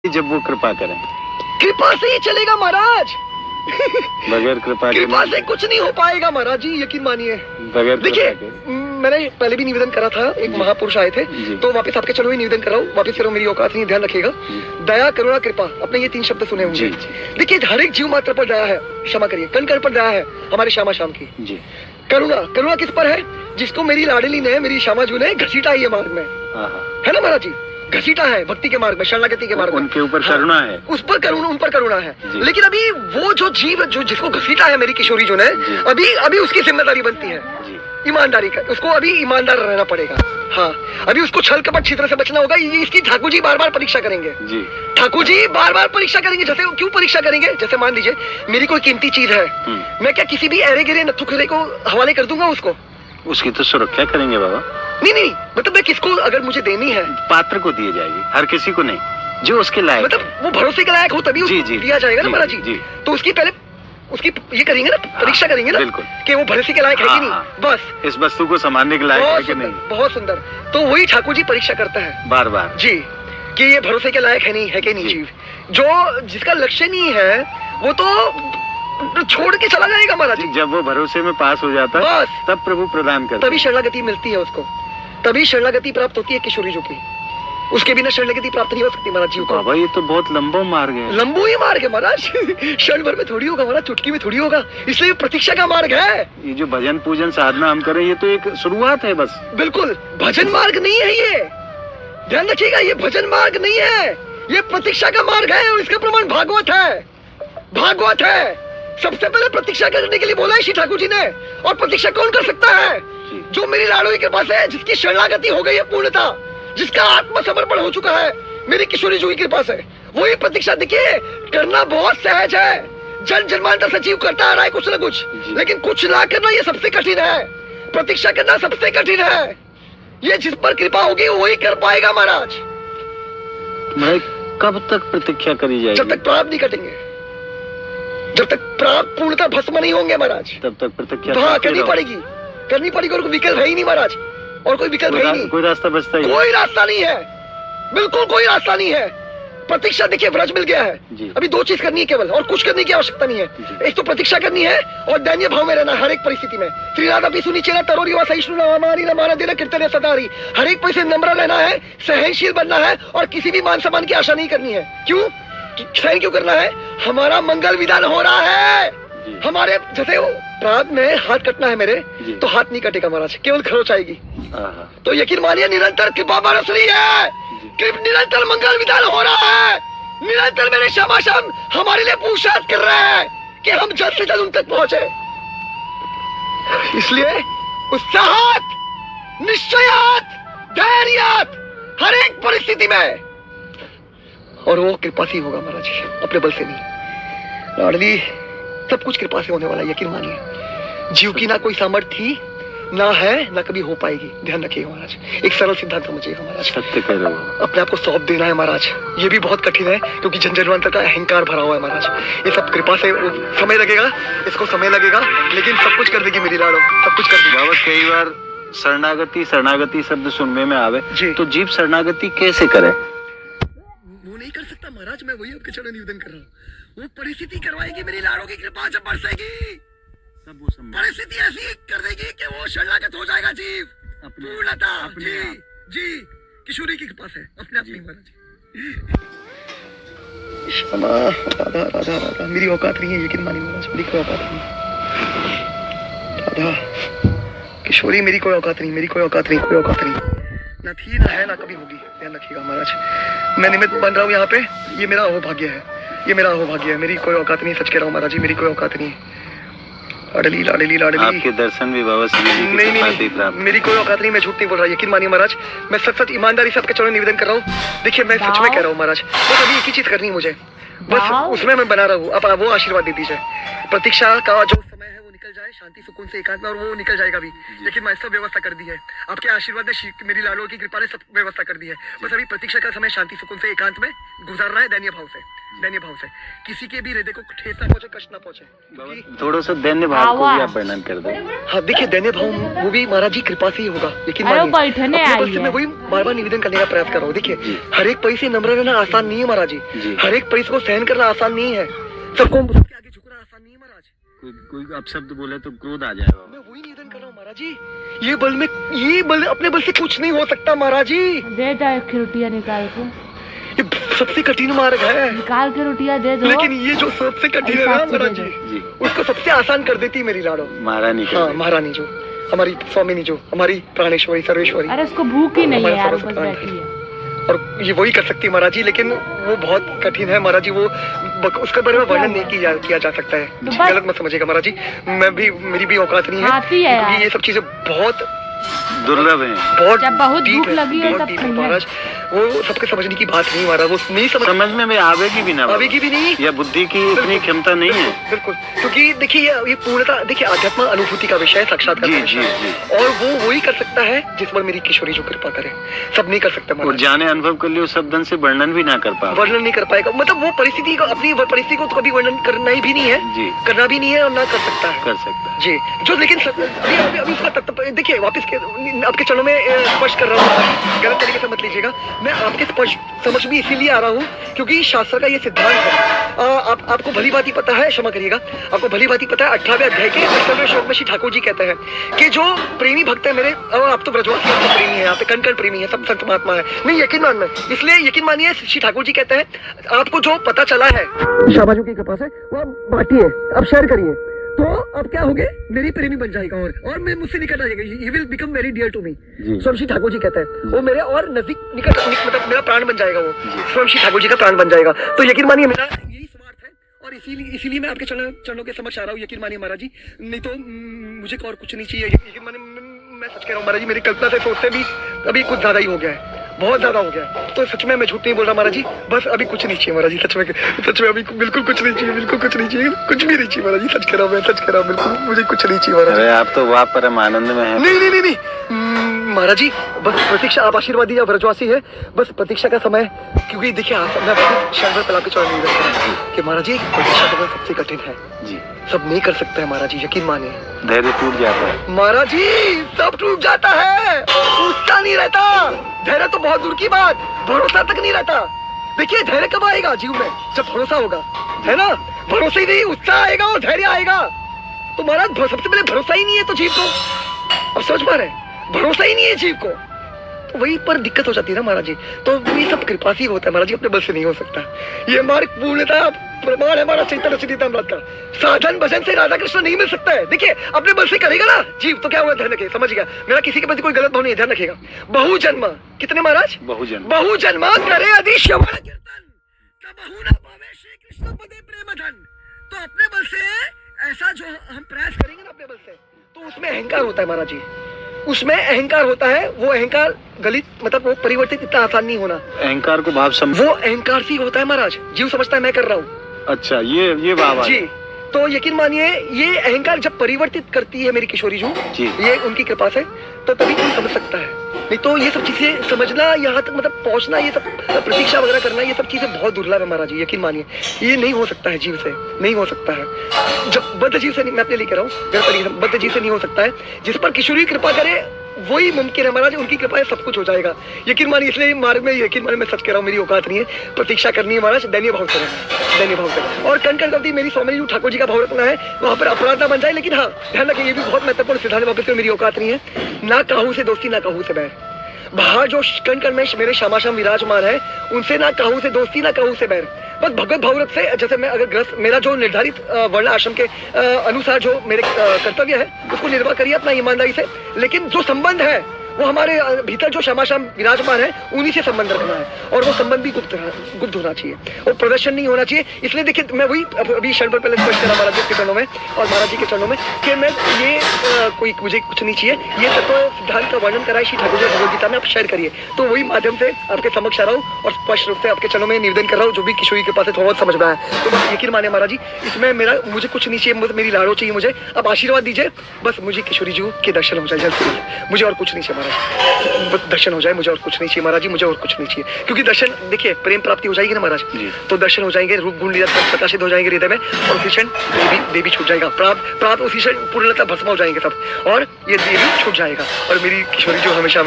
जब वो कृपा करें। कृपा से ही चलेगा महाराज। बगैर कृपा से कुछ नहीं हो पाएगा महाराज जी, यकीन मानिए। बगैर देखिए, मैंने पहले भी निवेदन करा था, एक महापुरुष आए थे, तो वापस आपके चलो ही निवेदन कर रहा हूँ, वापस करो, मेरी औकात नहीं, ध्यान रखिएगा। दया, करुणा, कृपा, अपने ये 3 शब्द सुने होंगे। देखिए, हर एक जीव मात्र पर दया है, क्षमा करिए, कण कण पर दया है हमारे श्यामा शाम की। करुणा, करुणा किस पर है? जिसको मेरी लाडली ने, मेरी श्यामा जू ने घसीटा है मार्ग में, है ना महाराज जी, घसीटा है भक्ति के मार्ग में, शरणागति के मार्ग में, उनके ऊपर करुणा है, उस पर करुणा, उन पर करुणा है। लेकिन अभी वो जो जीव जो जिसको घसीटा है मेरी किशोरी जो ने, अभी उसकी जिम्मेदारी बनती है ईमानदारी का, उसको अभी ईमानदार रहना पड़ेगा। हाँ, अभी उसको छल कपट छिद्र से बचना होगा। ये इसकी ठाकुर जी बार बार परीक्षा करेंगे जी। ठाकुर जी बार बार परीक्षा करेंगे। जैसे क्यों परीक्षा करेंगे? जैसे मान लीजिए मेरी कोई कीमती चीज है, मैं क्या किसी भी अरे गिरे नत्थु खिरे को हवाले कर दूंगा उसको? उसकी तो सुरक्षा करेंगे बाबा। नहीं, मतलब मैं किसको अगर मुझे देनी है, पात्र को दी जाएगी, हर किसी को नहीं, जो उसके लायक, मतलब वो भरोसे के लायक हो तभी दिया जाएगा ना महाराज जी। तो उसकी पहले उसकी ये करेंगे ना, परीक्षा करेंगे ना कि वो भरोसे के लायक है कि नहीं, बस इस वस्तु को संभालने के लायक है कि नहीं। बहुत सुंदर। तो वही ठाकुर जी परीक्षा करता है बार बार जी, कि ये भरोसे के लायक है नहीं, है कि नहीं जीव। जो जिसका लक्ष्य नहीं है वो तो छोड़ के चला जाएगा महाराज जी। जब वो भरोसे में पास हो जाता है तब प्रभु प्रदान करता है, तभी शरणागति मिलती है उसको, तभी शरणागति प्राप्त होती है किशोरी जी की। उसके बिना शरणागति प्राप्त नहीं हो सकती महाराज जी को। बाबा ये तो बहुत लंबा मार्ग है। लंबो ही मार्ग है महाराज। क्षण भर में थोड़ी होगा महाराज, चुटकी में थोड़ी होगा, इसलिए प्रतीक्षा का मार्ग है। ये जो भजन पूजन साधना हम करें, ये तो एक शुरुआत है बस। बिल्कुल भजन मार्ग नहीं है ये, ध्यान रखिएगा, ये भजन मार्ग नहीं है, ये प्रतीक्षा का मार्ग है। और इसका प्रमाण भागवत है, भागवत है। सबसे पहले प्रतीक्षा करने के लिए बोला है श्री ठाकुर जी ने। और प्रतीक्षा कौन कर सकता है? जो मेरी लाडो की कृपा से, जिसकी शरणागति हो गई है पूर्णता, जिसका आत्मसमर्पण हो चुका है मेरी किशोरी जी की कृपा से, वही प्रतीक्षा देखिए करना बहुत सहज है। जन जन्मांतर से जीव करता आ रहा है कुछ ना कुछ, लेकिन कुछ ना करना ये सबसे कठिन है। प्रतीक्षा करना सबसे कठिन है। ये जिस पर कृपा होगी वही कर पाएगा महाराज। मैं कब तक प्रतीक्षा करी जाएगी? जब तक प्राप्त नहीं कटेंगे, जब तक प्राप्त पूर्णता भस्म नहीं होंगे महाराज, तब तक प्रतीक्षा करनी पड़ेगी, करनी पड़ेगी। और कोई विकल्प है ही नहीं महाराज, और कोई विकल्प है ही नहीं, कोई रास्ता बचता ही, कोई रास्ता नहीं है, बिल्कुल कोई रास्ता नहीं है। प्रतीक्षा देखिए, व्रज मिल गया है, अभी 2 चीज करनी है केवल, और कुछ करने की आवश्यकता नहीं है। एक तो प्रतीक्षा करनी है और दैन्य भाव में रहना हर एक परिस्थिति में। श्रीनाथ अभी सुनिचेरा तरोरी वा सहिष्णु हमारी हमारा दिन कीर्तन सदारी, हर एक पैसे नम्र रहना है, सहनशील बनना है, और किसी भी मान सम्मान की आशा नहीं करनी है। क्यों सहन क्यों करना है? हमारा मंगल विधान हो रहा है। हमारे जैसे प्रारब्ध में हाथ कटना है मेरे, तो हाथ नहीं कटेगा महाराज, केवल खरोच आएगी। तो यकीन मानिए निरंतर कृपा बरस रही है, निरंतर मंगल विधान हो रहा है, निरंतर मेरे श्यामा श्याम हमारे लिए पुरुषार्थ कर रहे हैं कि हम जल्द से जल्द उन तक पहुंचे। इसलिए उत्साहात, निश्चयात, धैर्यात हर एक परिस्थिति में, और वो कृपा से होगा महाराज, अपने बल से नहीं। लाडली सब कुछ कृपा से होने वाला, यकीन मानिए। जीव की ना कोई सामर्थ्य थी, ना है, ना कभी हो पाएगी। ध्यान रखिएगा महाराज, एक सरल सिद्धांत समझिएगा महाराज। सत्य कह रहे हो, अपने आप को सौंप देना है महाराज। ये भी बहुत कठिन है क्योंकि जन जन्मांतर का अहंकार भरा हुआ है महाराज। ये सब कृपा से, समय लगेगा, इसको समय लगेगा, लेकिन सब कुछ कर देगी मेरी लाडो, सब कुछ कर देगी। बाबा कई बार शरणागति शरणागति शब्द सुनने में आवे, तो जीव शरणागति कैसे करे? वो नहीं कर सकता महाराज, मैं वही आपके चरण निवेदन कर रहा हूँ। वो परिस्थिति करवाएगी मेरी लाडो की कृपा जब बरसेगी, तब वो परिस्थिति ऐसी कर देगी कि वो शरणागत हो जाएगा जीव पूर्णता। जी जी, किशोरी की कृपा से, अपने आप नहीं महाराज। क्षमा, राधा राधा राधा, मेरी औकात नहीं है, यकीन मानिए महाराज, मेरी कोई औकात नहीं। राधा किशोरी मेरी कोई औकात नहीं, मेरी कोई औकात नहीं, कोई औकात नहीं, ना थी, ना है, ना कभी होगी। ध्यान रखिएगा महाराज, मैं निमित्त बन रहा हूँ यहाँ पे, ये मेरा अहोभाग्य है, ये मेरा अहोभाग्य है, मेरी कोई औकात नहीं। सच कह रहा हूँ महाराज जी, मेरी कोई औकात नहीं। लाडली लाडली लाडली, आपके दर्शन भी बाबा नहीं, मेरी कोई औकात नहीं, मैं झूठ नहीं बोल रहा, यकीन मानिए महाराज। मैं सच ईमानदारी से आपके चरणों निवेदन कर रहा हूँ। देखिए मैं सच में कह रहा हूँ महाराज, बस अभी एक ही चीज करनी है मुझे, बस उसमें मैं बना रहा हूँ। अब वो आशीर्वाद दे दीजिए, प्रतीक्षा का जो समय है वो निकल जाए शांति सुकून से, एकांत में, और वो निकल जाएगा भी। लेकिन मैं सब व्यवस्था कर दी है, आपके आशीर्वाद ने, मेरी लाडो की कृपा ने सब व्यवस्था कर दी है। बस अभी प्रतीक्षा का समय शांति सुकून से एकांत में गुजारना है, दैन्य भाव से। दैन्य भाव से, किसी के भी हृदय को ठेस ना पहुंचे, कष्ट ना पहुंचे। क्योंकि थोड़ा सा दैन्य भाव को भी आप वर्णन कर दो। हाँ देखिए, दैन्य भाव वो भी महाराज जी कृपा से ही होगा, लेकिन अरे अपने बैठने आई बल से मैं वही बार बार निवेदन करने का प्रयास कर रहा हूँ। देखिए, हर एक परिस्थिति से नम्र रहना आसान नहीं है महाराज जी, हर एक परिस्थिति को सहन करना आसान नहीं है, सबके आगे झुकना आसान नहीं है महाराज। कोई अपशब्द बोले तो क्रोध आ जाएगा। मैं वही निवेदन कर रहा हूँ महाराज जी, ये बल अपने बल से कुछ नहीं हो सकता महाराज जी। दे दो एक रोटियां निकाल के, ये सबसे कठिन मार्ग है, निकाल के रोटियां दे दो। लेकिन ये जो सबसे कठिन है ना महाराज जी, उसको सबसे आसान कर देती मेरी लाडो महारानी। हाँ, महारानी जो हमारी स्वामिनी, जो हमारी प्राणेश्वरी सर्वेश्वरी। अरे उसको भूख ही नहीं है यार, बस बैठी है। और ये वही कर सकती है महाराज जी, लेकिन वो बहुत कठिन है महाराज जी, वो उसके बारे में वर्णन नहीं किया जा सकता है। गलत मत समझिएगा महाराज जी, मेरी भी औकात नहीं है, क्योंकि ये सब चीजें बहुत दुर्लभ है, जब बहुत भूख लगी है तब महाराज, वो सबके समझने की बात नहीं महाराज, वो नहीं समझ में आवेगी भी ना, आवेगी भी नहीं, या बुद्धि की इतनी क्षमता नहीं है। बिल्कुल, क्योंकि देखिए ये पूर्णता, देखिए आध्यात्म अनुभूति का विषय है, साक्षात्कार का विषय है, और वो वही कर सकता है जिस पर मेरी किशोरी जो कृपा करे, सब नहीं कर सकता महाराज। और जाने अनुभव कर लियो शब्दन से वर्णन भी ना कर पाए, वर्णन नहीं कर पाएगा, मतलब वो परिस्थिति को, अपनी परिस्थिति को तो कभी वर्णन करना ही भी नहीं है जी, करना भी नहीं है और ना कर सकता है, कर सकता है जी। जो लेकिन अभी इसका तत्व देखिए, वापस आपके चरणों में स्पर्श कर रहा हूँ, गलत तरीके से मत लीजिएगा, मैं आपके स्पर्श समझ भी इसीलिए आ रहा हूँ क्योंकि शास्त्र का ये सिद्धांत है। आपको भली भांति पता है, क्षमा करिएगा, आपको भली भांति पता है 18वें अध्याय के 18वें श्लोक में श्री ठाकुर जी कहते हैं कि जो प्रेमी भक्त है मेरे, आप तो ब्रजवासी प्रेमी है, यहाँ पे कण कण प्रेमी है, सब संत महात्मा है, नहीं यकीन मानना, इसलिए यकीन मानिए, श्री ठाकुर जी कहते हैं आपको जो पता चला है शाबाजों की कृपा से, वो आप बांटिए, आप शेयर करिए, तो अब क्या होगे, मेरी प्रेमी बन जाएगा और मैं मुझसे निकट आ जाएगा, he will become very dear to me. स्वयं श्री ठाकुर जी कहते हैं वो मेरे और नजदीक निकट, मतलब मेरा प्राण बन जाएगा, वो स्वयं श्री ठाकुर जी का प्राण बन जाएगा। तो यकीन मानिए मेरा यही स्वार्थ है, और इसीलिए मैं आपके चरणों के समक्ष आ रहा हूँ, यकीन मानिए महाराज जी, नहीं तो मुझे और कुछ नहीं चाहिए। यकीन मानिए, मैं सच कह रहा हूँ महाराज जी, मेरी कल्पना से सोचते भी अभी कुछ ज्यादा ही हो गया है, बहुत ज्यादा हो गया है, तो सच में मैं झूठ नहीं बोल रहा महाराज जी, बस अभी कुछ नहीं चाहिए महाराज जी, सच में अभी बिल्कुल कुछ नहीं चाहिए, बिल्कुल कुछ नहीं चाहिए, कुछ भी नहीं चाहिए महाराज जी, सच कह रहा हूँ, मैं सच कह रहा हूँ, बिल्कुल मुझे कुछ नहीं चाहिए महाराज। अरे आप तो वाह परम आनंद में हैं। नहीं महाराज जी, बस प्रतीक्षा, आप आशीर्वादी या व्रजवासी है, बस प्रतीक्षा का समय, क्योंकि देखिए मैं शंकर पला के चरण निवेदन कर रहा हूं कि महाराज जी प्रतीक्षा करना सबसे कठिन है जी, सब नहीं कर सकता है महाराज जी, यकीन मानिए, धैर्य टूट जाता है महाराज जी, सब टूट जाता है, उत्साह नहीं रहता, धैर्य तो बहुत दूर की बात, भरोसा तक नहीं रहता। देखिए धैर्य कब आएगा जीव में, जब भरोसा होगा, है ना, भरोसा ही नहीं, उत्साह आएगा और धैर्य आएगा। तो महाराज सबसे पहले भरोसा ही नहीं है तो जीव को, अब समझ पा रहे हैं, भरोसा ही नहीं है जीव को, तो वही पर दिक्कत हो जाती है ना महाराज जी। तो ये सब कृपा से होता है महाराज जी, अपने बल से नहीं हो सकता, ये मार्ग पूर्णता प्रमाण है हमारा चैतन्य चरितामृत का, साधन भजन से राधा कृष्ण नहीं मिल सकता है। देखिए अपने बल से करेगा ना जीव, तो क्या हुआ, ध्यान रखिए, समझ गया, मेरा किसी के प्रति कोई गलत भाव नहीं है, ध्यान रखिएगा। बहुजन्म कितने महाराज, बहुजन्म करे यदि श्रवण कीर्तन तबहु न पावे श्री कृष्ण पदे प्रेम धन। तो अपने बल से ऐसा जो हम प्रयास करेंगे ना अपने बल से, तो उसमें अहंकार होता है महाराज जी, उसमें अहंकार होता है, वो अहंकार गलित, मतलब वो परिवर्तित इतना आसान नहीं होना, अहंकार को भाव वो अहंकार से होता है महाराज, जीव समझता है मैं कर रहा हूँ। अच्छा, ये बाबा जी, तो यकीन मानिए ये अहंकार जब परिवर्तित करती है मेरी किशोरी जी, ये उनकी कृपा से, तो तभी कोई समझ सकता है, नहीं तो ये सब चीजें समझना, यहाँ तक मतलब पहुंचना, ये सब प्रतीक्षा वगैरह करना, ये सब चीजें बहुत दुर्लभ है महाराज जी, यकीन मानिए ये नहीं हो सकता है जीव से, नहीं हो सकता है, जब बद्ध जीव से नहीं, मैं अपने लिए कह रहा हूँ, बद्ध जीव से नहीं हो सकता है, जिस पर किशोरी कृपा करे वही मुमकिन है महाराज, उनकी कृपा से सब कुछ हो जाएगा, यकीन मानिए। इसलिए मार्ग में यकीन मानिए, मैं सच कह रहा हूँ, मेरी औकात नहीं है, प्रतीक्षा करनी है महाराज, दैन्य भाव से, दैन्य भाव से, और कण कण करती मेरी स्वामी जी ठाकुर जी का भाव रखना है, वहाँ पर अपराध ना बन जाए। लेकिन हाँ ध्यान रखिए, ये भी बहुत महत्वपूर्ण सिद्धांत, वापस मेरी औकात नहीं है, ना काहू से दोस्ती ना काहू से बैर, बाहर जो कण कण में मेरे श्यामाश्याम विराजमान है, उनसे ना काहू से दोस्ती ना काहू से बैर, बस भगवत भावरत से, जैसे मैं अगर ग्रस्त, मेरा जो निर्धारित वर्ण आश्रम के अनुसार जो मेरे कर्तव्य है उसको निर्वाह करिए अपना ईमानदारी से, लेकिन जो संबंध है वो हमारे भीतर जो श्यामाश्याम विराजमान है उन्हीं से संबंध रखना है, और वो संबंध भी गुप्त होना चाहिए, वो प्रदर्शन नहीं होना चाहिए। इसलिए देखिए मैं वही अभी क्षण पर पहले स्पष्ट करा महाराज जी के चरणों में और महाराज जी के चरणों में कि मैं ये कोई मुझे कुछ नहीं चाहिए, ये तत्व सिद्धांत का वर्णन कराए श्री ठाकुर जी भगवद गीता में, आप शेयर करिए, तो वही माध्यम से आपके समक्ष आ रहा हूँ और स्पष्ट रूप से आपके चरणों में निवेदन कर रहा हूँ, जो भी किशोरी के पास है थोड़ा समझ में आया, तो बस यकीन माने महाराज जी, इसमें मुझे कुछ नहीं चाहिए, मेरी लाड़ो चाहिए मुझे, अब आशीर्वाद दीजिए, बस मुझे किशोरी जी के दर्शन हो जाए जल्द से जल्द, मुझे और कुछ नहीं चाहिए। महाराज, बस दर्शन हो जाए, मुझे और कुछ नहीं चाहिए महाराज जी, मुझे और कुछ नहीं चाहिए। क्योंकि दर्शन, देखिए प्रेम प्राप्ति हो जाएगी ना महाराज, तो दर्शन हो जाएंगे, रूप गुण लीला प्रकाशित हो जाएंगे हृदय में, और उसी क्षण देवी छूट जाएगा, प्राप्त उसी क्षण पूर्णतः भस्म हो जाएंगे सब, और ये देवी छूट जाएगा, और मेरी किशोरी जो हमेशा हमेशा